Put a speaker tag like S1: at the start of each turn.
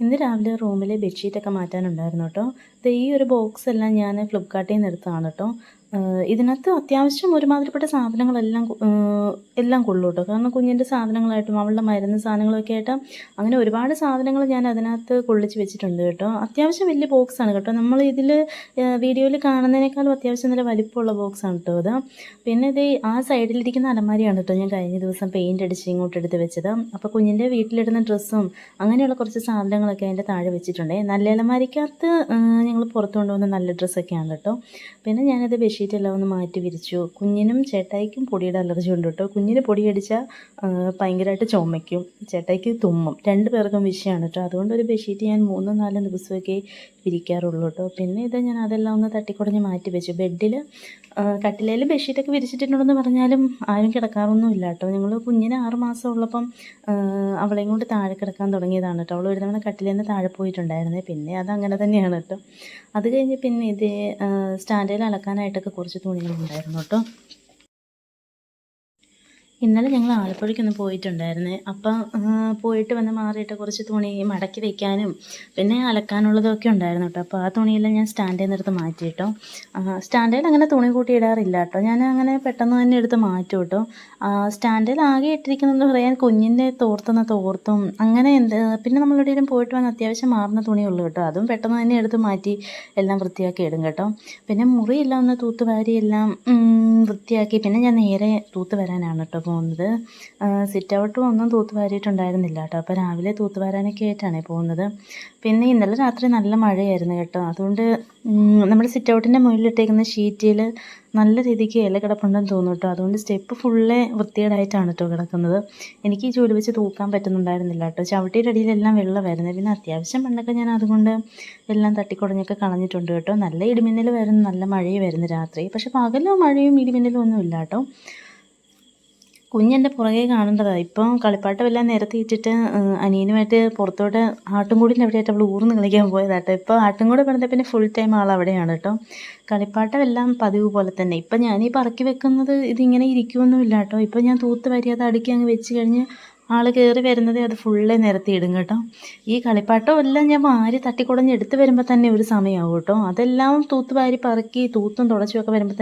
S1: ഇന്ന് രാവിലെ റൂമിലെ ബെഡ്ഷീറ്റൊക്കെ മാറ്റാനുണ്ടായിരുന്നു കേട്ടോ. ഈ ഒരു ബോക്സ് എല്ലാം ഞാൻ ഫ്ലിപ്കാർട്ടിൽ നിന്ന് എടുത്തതാണ് കേട്ടോ. ഇതിനകത്ത് അത്യാവശ്യം ഒരുമാതിരിപ്പെട്ട സാധനങ്ങളെല്ലാം എല്ലാം കൊള്ളു കേട്ടോ. കാരണം കുഞ്ഞിൻ്റെ സാധനങ്ങളായിട്ടും അവളുടെ മരുന്ന് സാധനങ്ങളൊക്കെ ആയിട്ട് അങ്ങനെ ഒരുപാട് സാധനങ്ങൾ ഞാൻ അതിനകത്ത് കൊള്ളിച്ച് വെച്ചിട്ടുണ്ട് കേട്ടോ. അത്യാവശ്യം വലിയ ബോക്സാണ് കേട്ടോ. നമ്മൾ ഇതിൽ വീഡിയോയിൽ കാണുന്നതിനേക്കാളും അത്യാവശ്യം നല്ല വലിപ്പമുള്ള ബോക്സാണ് കേട്ടോ ഇത്. പിന്നെ ഇത് ആ സൈഡിലിരിക്കുന്ന അലമാരിയാണ് കേട്ടോ ഞാൻ കഴിഞ്ഞ ദിവസം പെയിൻ്റ് അടിച്ച് ഇങ്ങോട്ട് എടുത്ത് വെച്ചത്. അപ്പോൾ കുഞ്ഞിൻ്റെ വീട്ടിലിടുന്ന ഡ്രസ്സും അങ്ങനെയുള്ള കുറച്ച് സാധനങ്ങളൊക്കെ അതിൻ്റെ താഴെ വെച്ചിട്ടുണ്ട്. നല്ല അലമാരിക്കകത്ത് ഞങ്ങൾ പുറത്ത് കൊണ്ടുവന്ന നല്ല ഡ്രസ്സൊക്കെയാണ് കേട്ടോ. പിന്നെ ഞാനത് ബെഡ്ഷീറ്റെല്ലാം ഒന്ന് മാറ്റി വിരിച്ചു. കുഞ്ഞിനും ചേട്ടായിക്കും പൊടിയുടെ അലർജി ഉണ്ട് കേട്ടോ. കുഞ്ഞിന് പൊടിയടിച്ചാൽ ഭയങ്കരമായിട്ട് ചുമയ്ക്കും, ചേട്ടായിക്ക് തുമ്മും, 2 പേർക്കും വിഷയമാണ് കേട്ടോ. അതുകൊണ്ട് ഒരു ബെഡ്ഷീറ്റ് ഞാൻ 3-4 ദിവസമൊക്കെ വിരിക്കാറുള്ളൂ കേട്ടോ. പിന്നെ ഇത് ഞാൻ അതെല്ലാം ഒന്ന് തട്ടിക്കുടഞ്ഞ് മാറ്റി വെച്ചു. ബെഡിൽ കട്ടിലേൽ ബെഡ്ഷീറ്റൊക്കെ വിരിച്ചിട്ടുണ്ടെന്ന് പറഞ്ഞാലും ആരും കിടക്കാറൊന്നുമില്ല കേട്ടോ. ഞങ്ങൾ കുഞ്ഞിന് 6 മാസം ഉള്ളപ്പം അവളെയും കൊണ്ട് താഴെ കിടക്കാൻ തുടങ്ങിയതാണ് കേട്ടോ. അവൾ ഒരു തവണ കട്ടിലേൽ നിന്ന് താഴെ പോയിട്ടുണ്ടായിരുന്നേ. പിന്നെ അതങ്ങനെ തന്നെയാണ് കേട്ടോ. അത് കഴിഞ്ഞ് പിന്നെ ഇത് സ്റ്റാൻഡിൽ അലക്കാനായിട്ടൊക്കെ കുറച്ച് തുണികളുണ്ടായിരുന്നു കേട്ടോ. ഇന്നലെ ഞങ്ങൾ ആലപ്പുഴയ്ക്കൊന്ന് പോയിട്ടുണ്ടായിരുന്നേ. അപ്പം പോയിട്ട് വന്ന് മാറിയിട്ട് കുറച്ച് തുണി മടക്കി വയ്ക്കാനും പിന്നെ അലക്കാനുള്ളതൊക്കെ ഉണ്ടായിരുന്നു കേട്ടോ. അപ്പോൾ ആ തുണിയെല്ലാം ഞാൻ സ്റ്റാൻഡിൽ നിന്ന് എടുത്ത് മാറ്റി കേട്ടോ. സ്റ്റാൻഡിൽ അങ്ങനെ തുണി കൂട്ടി ഇടാറില്ല കേട്ടോ. ഞാൻ അങ്ങനെ പെട്ടെന്ന് തന്നെ എടുത്ത് മാറ്റും കേട്ടോ. സ്റ്റാൻഡിൽ ആകെ ഇട്ടിരിക്കുന്നതെന്ന് പറയാൻ കുഞ്ഞിൻ്റെ തോർത്തുന്ന തോർത്തും അങ്ങനെ പിന്നെ നമ്മളെവിടെയെങ്കിലും പോയിട്ട് വന്ന് അത്യാവശ്യം മാറുന്ന തുണിയുള്ളൂ കേട്ടോ. അതും പെട്ടെന്ന് തന്നെ എടുത്ത് മാറ്റി എല്ലാം വൃത്തിയാക്കി ഇടും കേട്ടോ. പിന്നെ മുറിയെല്ലാം ഒന്ന് തൂത്തുവാരി എല്ലാം വൃത്തിയാക്കി പിന്നെ ഞാൻ നേരെ തൂത്ത് വരാനാണ് കേട്ടോ പോകുന്നത്. സിറ്റ് ഔട്ടും ഒന്നും തൂത്ത് വാരിയിട്ടുണ്ടായിരുന്നില്ല കേട്ടോ. അപ്പോൾ രാവിലെ തൂത്ത് വാരാനൊക്കെ ആയിട്ടാണ് പോകുന്നത്. പിന്നെ ഇന്നലെ രാത്രി നല്ല മഴയായിരുന്നു കേട്ടോ. അതുകൊണ്ട് നമ്മുടെ സിറ്റ് ഔട്ടിൻ്റെ മുകളിലിട്ടേക്കുന്ന ഷീറ്റിൽ നല്ല രീതിക്ക് ഇല കിടപ്പുണ്ടെന്ന് തോന്നും കേട്ടോ. അതുകൊണ്ട് സ്റ്റെപ്പ് ഫുള്ളേ വൃത്തികേടായിട്ടാണ് കേട്ടോ കിടക്കുന്നത്. എനിക്ക് ഈ ജോലി വെച്ച് തൂക്കാൻ പറ്റുന്നുണ്ടായിരുന്നില്ല കേട്ടോ. ചവിട്ടിയുടെ അടിയിലെല്ലാം വെള്ളമായിരുന്നു. പിന്നെ അത്യാവശ്യം മണ്ണൊക്കെ ഞാൻ അതുകൊണ്ട് എല്ലാം തട്ടിക്കുടഞ്ഞൊക്കെ കളഞ്ഞിട്ടുണ്ട് കേട്ടോ. നല്ല ഇടിമിന്നൽ വരുന്നു, നല്ല മഴയും വരുന്നു രാത്രി. പക്ഷെ പകലോ മഴയും ഇടിമിന്നലും ഒന്നും ഇല്ല കേട്ടോ. കുഞ്ഞെൻ്റെ പുറകെ കാണേണ്ടതാണ്. ഇപ്പം കളിപ്പാട്ടമെല്ലാം നിരത്തിയിട്ടിട്ട് അനിയനുമായിട്ട് പുറത്തോട്ട് ആട്ടുംകൂടിൻ്റെ അവിടെയായിട്ട് അവൾ ഊർന്ന് കളിക്കാൻ പോയതാട്ടോ. ഇപ്പോൾ ആട്ടുംകൂടെ പറഞ്ഞാൽ പിന്നെ ഫുൾ ടൈം ആൾ അവിടെയാണ് കേട്ടോ. കളിപ്പാട്ടമെല്ലാം പതിവ് പോലെ തന്നെ. ഇപ്പം ഞാനീ പറക്കി വെക്കുന്നത് ഇതിങ്ങനെ ഇരിക്കുമൊന്നുമില്ല കേട്ടോ. ഇപ്പം ഞാൻ തൂത്ത് വാരി അത് അടുക്കി അങ്ങ് വെച്ച് കഴിഞ്ഞ് ആൾ കയറി വരുന്നത് അത് ഫുള്ളേ നിരത്തിയിടും കേട്ടോ. ഈ കളിപ്പാട്ടം എല്ലാം ഞാൻ വാരി തട്ടിക്കുടഞ്ഞ് എടുത്ത് വരുമ്പോൾ തന്നെ ഒരു സമയമാവും കേട്ടോ. അതെല്ലാം തൂത്ത് വാരി പറക്കി തൂത്തും തുടച്ചുമൊക്കെ വരുമ്പോൾ തന്നെ